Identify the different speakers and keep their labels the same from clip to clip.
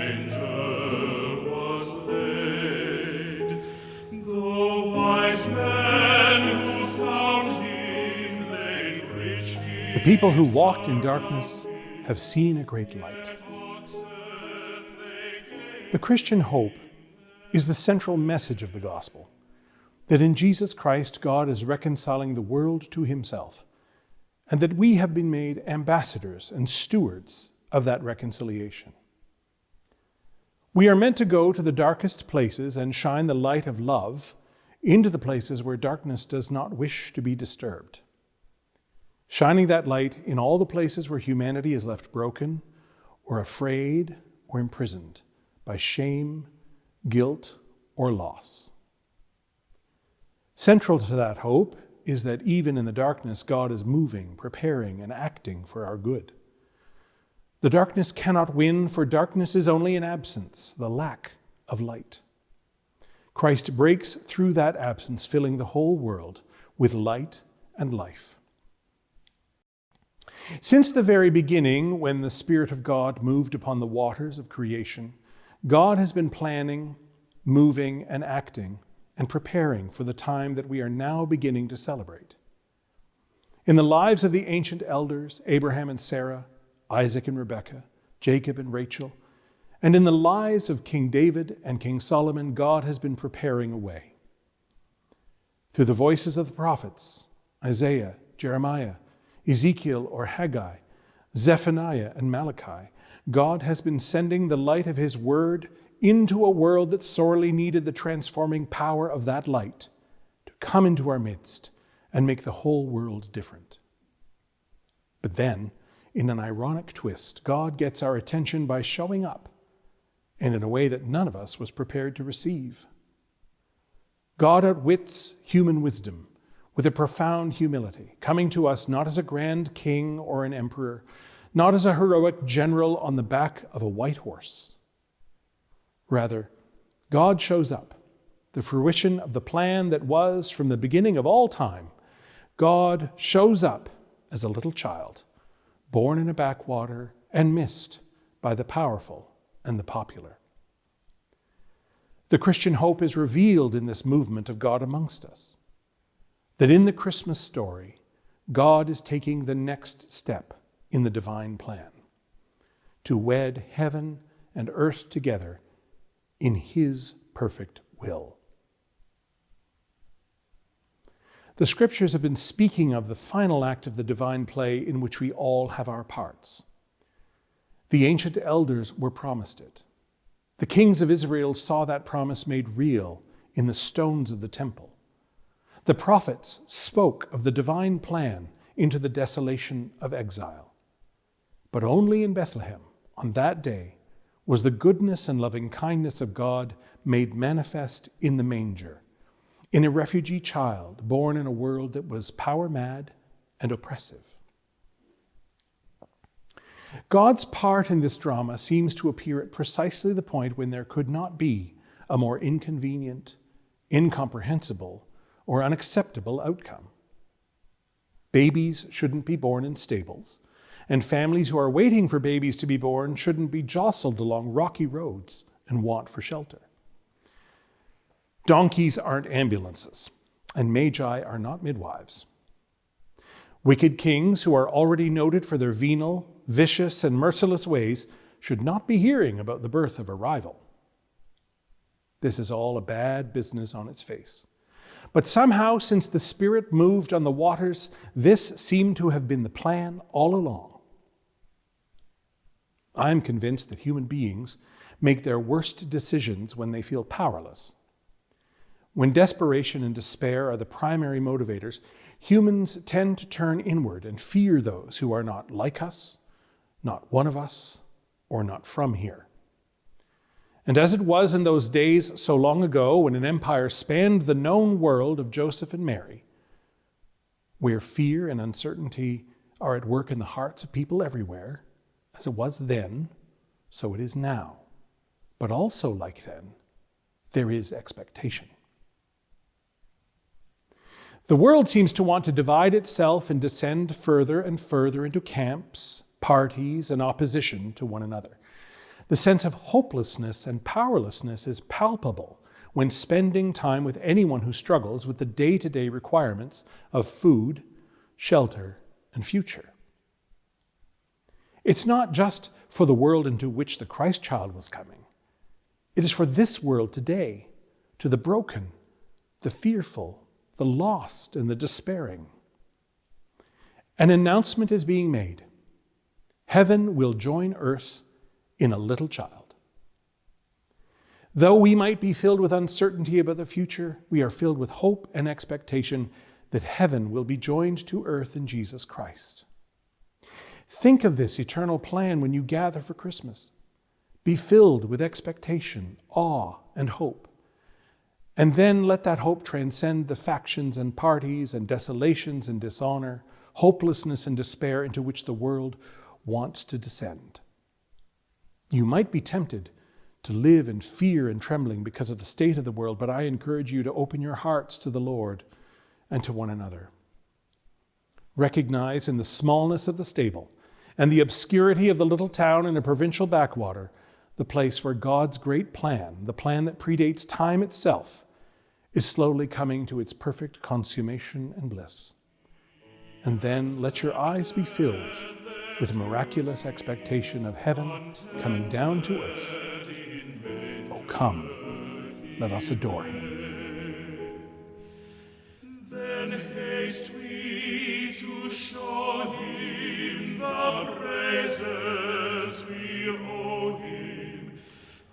Speaker 1: manger was laid. The wise men who found him laid rich gifts.
Speaker 2: The people who walked in darkness have seen a great light. The Christian hope is the central message of the gospel, that in Jesus Christ God is reconciling the world to himself, and that we have been made ambassadors and stewards of that reconciliation. We are meant to go to the darkest places and shine the light of love into the places where darkness does not wish to be disturbed. Shining that light in all the places where humanity is left broken or afraid or imprisoned by shame, guilt, or loss. Central to that hope is that even in the darkness, God is moving, preparing, and acting for our good. The darkness cannot win, for darkness is only an absence, the lack of light. Christ breaks through that absence, filling the whole world with light and life. Since the very beginning, when the Spirit of God moved upon the waters of creation, God has been planning, moving, and acting, and preparing for the time that we are now beginning to celebrate. In the lives of the ancient elders, Abraham and Sarah, Isaac and Rebekah, Jacob and Rachel, and in the lives of King David and King Solomon, God has been preparing a way. Through the voices of the prophets, Isaiah, Jeremiah, Ezekiel or Haggai, Zephaniah and Malachi, God has been sending the light of his word into a world that sorely needed the transforming power of that light to come into our midst and make the whole world different. But then, in an ironic twist, God gets our attention by showing up, and in a way that none of us was prepared to receive. God outwits human wisdom with a profound humility, coming to us not as a grand king or an emperor, not as a heroic general on the back of a white horse. Rather, God shows up, the fruition of the plan that was from the beginning of all time. God shows up as a little child, born in a backwater and missed by the powerful and the popular. The Christian hope is revealed in this movement of God amongst us, that in the Christmas story, God is taking the next step in the divine plan, to wed heaven and earth together in his perfect will. The scriptures have been speaking of the final act of the divine play in which we all have our parts. The ancient elders were promised it. The kings of Israel saw that promise made real in the stones of the temple. The prophets spoke of the divine plan into the desolation of exile. But only in Bethlehem, on that day, was the goodness and loving kindness of God made manifest in the manger, in a refugee child born in a world that was power-mad and oppressive. God's part in this drama seems to appear at precisely the point when there could not be a more inconvenient, incomprehensible, or unacceptable outcome. Babies shouldn't be born in stables, and families who are waiting for babies to be born shouldn't be jostled along rocky roads and want for shelter. Donkeys aren't ambulances, and magi are not midwives. Wicked kings who are already noted for their venal, vicious, and merciless ways should not be hearing about the birth of a rival. This is all a bad business on its face. But somehow, since the Spirit moved on the waters, this seemed to have been the plan all along. I am convinced that human beings make their worst decisions when they feel powerless. When desperation and despair are the primary motivators, humans tend to turn inward and fear those who are not like us, not one of us, or not from here. And as it was in those days so long ago when an empire spanned the known world of Joseph and Mary, where fear and uncertainty are at work in the hearts of people everywhere, as it was then, so it is now. But also, like then, there is expectation. The world seems to want to divide itself and descend further and further into camps, parties, and opposition to one another. The sense of hopelessness and powerlessness is palpable when spending time with anyone who struggles with the day-to-day requirements of food, shelter, and future. It's not just for the world into which the Christ child was coming. It is for this world today, to the broken, the fearful, the lost, and the despairing. An announcement is being made. Heaven will join earth in a little child. Though we might be filled with uncertainty about the future, we are filled with hope and expectation that heaven will be joined to earth in Jesus Christ. Think of this eternal plan when you gather for Christmas. Be filled with expectation, awe, and hope. And then let that hope transcend the factions and parties and desolations and dishonor, hopelessness and despair into which the world wants to descend. You might be tempted to live in fear and trembling because of the state of the world, but I encourage you to open your hearts to the Lord and to one another. Recognize in the smallness of the stable and the obscurity of the little town in a provincial backwater the place where God's great plan, the plan that predates time itself, is slowly coming to its perfect consummation and bliss. And then let your eyes be filled with miraculous expectation of heaven coming down to earth. Oh, come, let us adore him.
Speaker 1: Then haste we to show him the praises we owe him,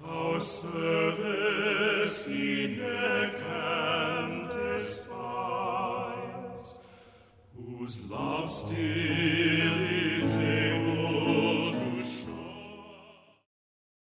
Speaker 1: our service he ne'er can despise, whose love still